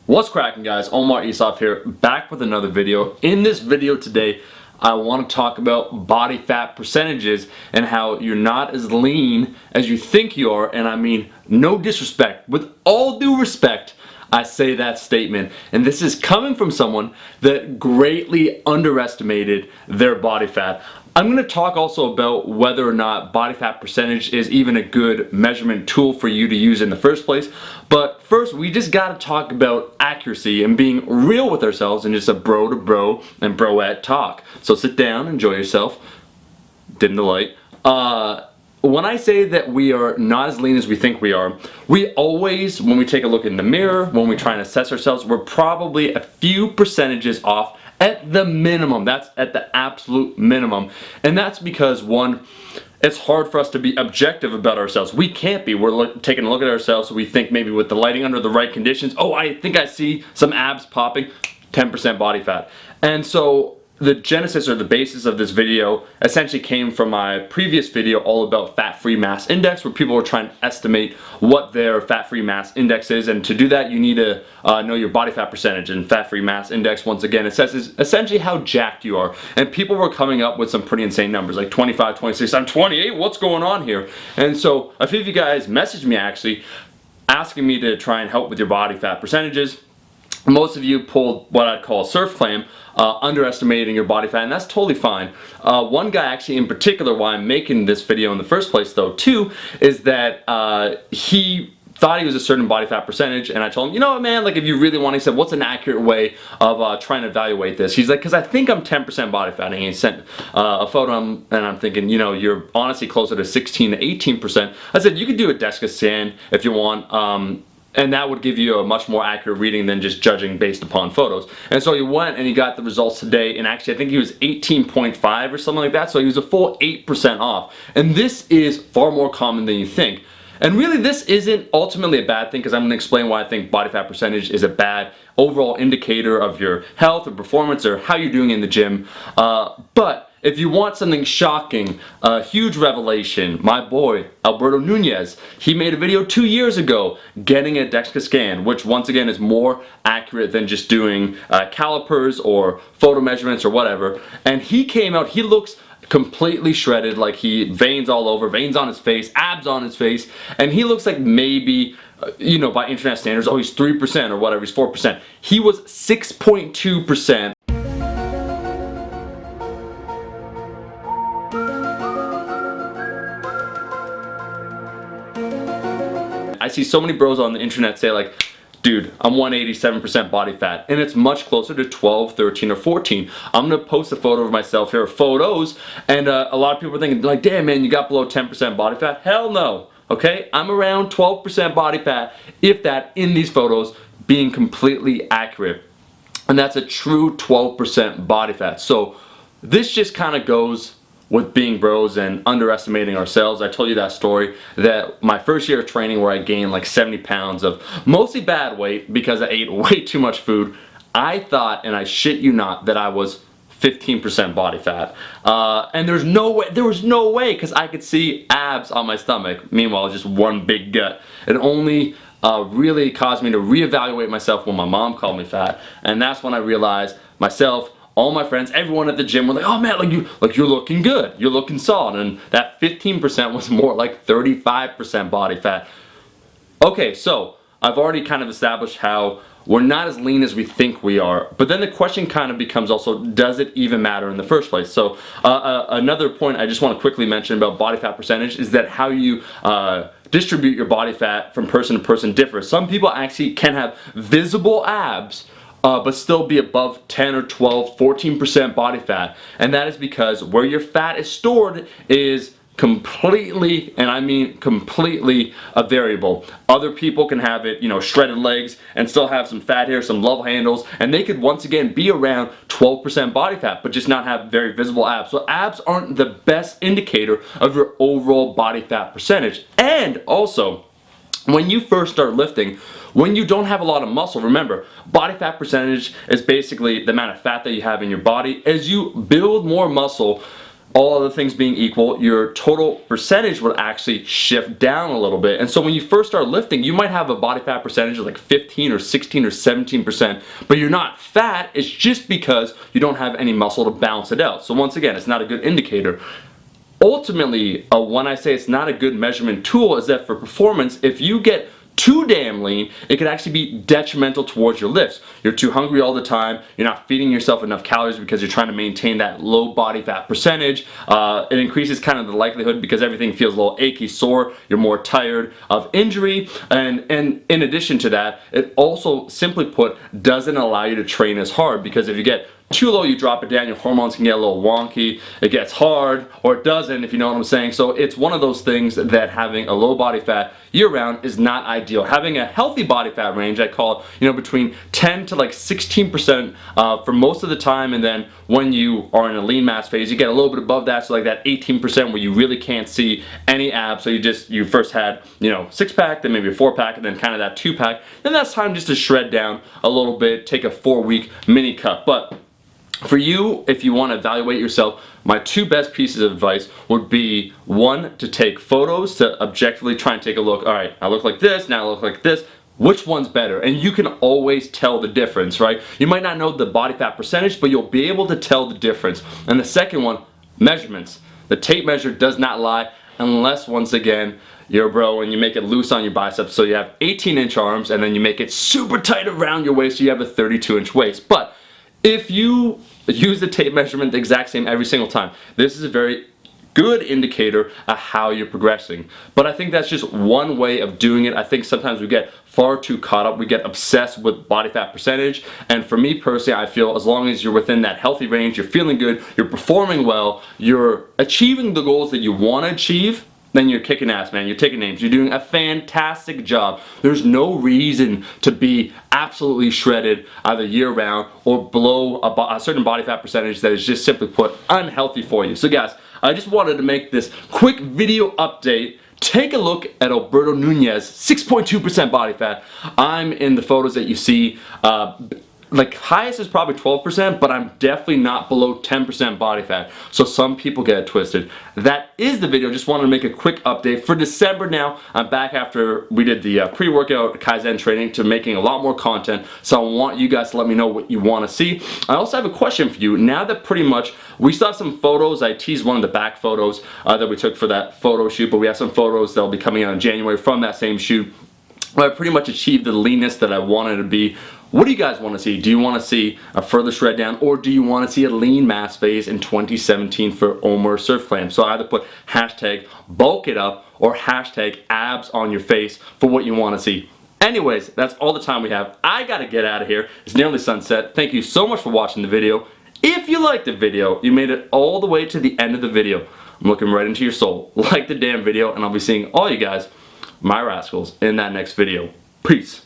What's cracking, guys? Omar Isuf here, back with another video. In this video today, I want to talk about body fat percentages and how you're not as lean as you think you are. And I mean, no disrespect, with all due respect, I say that statement. And this is coming from someone that greatly underestimated their body fat. I'm going to talk also about whether or not body fat percentage is even a good measurement tool for you to use in the first place. But first, we just got to talk about accuracy and being real with ourselves and just a bro to bro and broette talk. So sit down, enjoy yourself, dim the light. When I say that we are not as lean as we think we are, we always, when we take a look in the mirror, when we try and assess ourselves, we're probably a few percentages off at the minimum. That's at the absolute minimum. And that's because, one, it's hard for us to be objective about ourselves. We can't be. We're taking a look at ourselves, so we think maybe with the lighting under the right conditions, oh, I think I see some abs popping, 10% body fat. And so the genesis or the basis of this video essentially came from my previous video all about fat-free mass index, where people were trying to estimate what their fat-free mass index is. And to do that, you need to know your body fat percentage. And fat-free mass index, once again, it says is essentially how jacked you are. And people were coming up with some pretty insane numbers, like 25, 26, I'm 28, what's going on here? And so a few of you guys messaged me actually asking me to try and help with your body fat percentages. Most of you pulled what I'd call a surf claim, underestimating your body fat, and that's totally fine. One guy actually in particular, why I'm making this video in the first place though too, is that he thought he was a certain body fat percentage, and I told him, you know what, man, like if you really want, he said, what's an accurate way of trying to evaluate this? He's like, because I think I'm 10% body fat, and he sent a photo, and I'm thinking, you know, you're honestly closer to 16 to 18%. I said, you could do a DEXA scan if you want, and that would give you a much more accurate reading than just judging based upon photos. And so he went and he got the results today, and actually I think he was 18.5 or something like that, so he was a full 8% off. And this is far more common than you think. And really this isn't ultimately a bad thing, because I'm going to explain why I think body fat percentage is a bad overall indicator of your health or performance or how you're doing in the gym. But if you want something shocking, a huge revelation, my boy Alberto Nunez, he made a video 2 years ago getting a DEXA scan, which once again is more accurate than just doing calipers or photo measurements or whatever. And he came out, he looks completely shredded, like he veins all over, veins on his face, abs on his face, and he looks like maybe, you know, by internet standards, oh, he's 3% or whatever, he's 4%. He was 6.2%. I see so many bros on the internet say like, dude, I'm 187% body fat, and it's much closer to 12, 13, or 14. I'm gonna post a photo of myself here, photos, and a lot of people are thinking like, damn man, you got below 10% body fat. Hell no, okay? I'm around 12% body fat, if that, in these photos, being completely accurate. And that's a true 12% body fat. So this just kind of goes with being bros and underestimating ourselves. I told you that story, that my first year of training where I gained like 70 pounds of mostly bad weight because I ate way too much food. I thought, and I shit you not, that I was 15% body fat. And there was no way, because I could see abs on my stomach. Meanwhile, just one big gut. It only really caused me to reevaluate myself when my mom called me fat. And that's when I realized myself, all my friends, everyone at the gym were like, oh man, you're looking good, you're looking solid. And that 15% was more like 35% body fat. Okay, so I've already kind of established how we're not as lean as we think we are. But then the question kind of becomes also, does it even matter in the first place? So another point I just want to quickly mention about body fat percentage is that how you distribute your body fat from person to person differs. Some people actually can have visible abs, but still be above 10 or 12, 14% body fat. And that is because where your fat is stored is completely, and I mean completely, a variable. Other people can have it, you know, shredded legs and still have some fat here, some love handles, and they could once again be around 12% body fat, but just not have very visible abs. So abs aren't the best indicator of your overall body fat percentage. And also, when you first start lifting, when you don't have a lot of muscle, remember, body fat percentage is basically the amount of fat that you have in your body. As you build more muscle, all other things being equal, your total percentage would actually shift down a little bit. And so when you first start lifting, you might have a body fat percentage of like 15 or 16 or 17%, but you're not fat. It's just because you don't have any muscle to balance it out. So once again, it's not a good indicator. Ultimately, when I say it's not a good measurement tool, is that for performance, if you get too damn lean, it could actually be detrimental towards your lifts. You're too hungry all the time, you're not feeding yourself enough calories because you're trying to maintain that low body fat percentage. It increases kind of the likelihood because everything feels a little achy, sore, you're more tired of injury, and in addition to that, it also, simply put, doesn't allow you to train as hard, because if you get too low, you drop it down, your hormones can get a little wonky, it gets hard, or it doesn't, if you know what I'm saying. So it's one of those things that having a low body fat year-round is not ideal. Having a healthy body fat range, I call it, between 10 to like 16% for most of the time, and then when you are in a lean mass phase, you get a little bit above that, so like that 18% where you really can't see any abs, so you first had, 6-pack, then maybe a 4-pack, and then kind of that 2-pack, then that's time just to shred down a little bit, take a 4-week mini cut. But for you, if you want to evaluate yourself, my 2 best pieces of advice would be, 1, to take photos, to objectively try and take a look. All right, I look like this, now I look like this. Which one's better? And you can always tell the difference, right? You might not know the body fat percentage, but you'll be able to tell the difference. And the second one, measurements. The tape measure does not lie, unless, once again, you're a bro and you make it loose on your biceps, so you have 18-inch arms, and then you make it super tight around your waist, so you have a 32-inch waist. But if you use the tape measurement the exact same every single time, this is a very good indicator of how you're progressing. But I think that's just one way of doing it. I think sometimes we get far too caught up, we get obsessed with body fat percentage, and for me personally, I feel as long as you're within that healthy range, you're feeling good, you're performing well, you're achieving the goals that you want to achieve, then you're kicking ass, man. You're taking names. You're doing a fantastic job. There's no reason to be absolutely shredded either year-round or below a certain body fat percentage that is just, simply put, unhealthy for you. So guys, I just wanted to make this quick video update. Take a look at Alberto Nunez, 6.2% body fat. I'm in the photos that you see. Like highest is probably 12%, but I'm definitely not below 10% body fat. So some people get it twisted. That is the video. Just wanted to make a quick update. For December now, I'm back after we did the pre-workout Kaizen training to making a lot more content. So I want you guys to let me know what you want to see. I also have a question for you. Now that pretty much we still have some photos, I teased one of the back photos that we took for that photo shoot, but we have some photos that will be coming out in January from that same shoot. I pretty much achieved the leanness that I wanted to be. What do you guys want to see? Do you want to see a further shred down, or do you want to see a lean mass phase in 2017 for Omer Surf Clam? So either put hashtag bulk it up or hashtag abs on your face for what you want to see. Anyways, that's all the time we have. I gotta get out of here. It's nearly sunset. Thank you so much for watching the video. If you liked the video, you made it all the way to the end of the video, I'm looking right into your soul. Like the damn video, and I'll be seeing all you guys, my rascals, in that next video. Peace.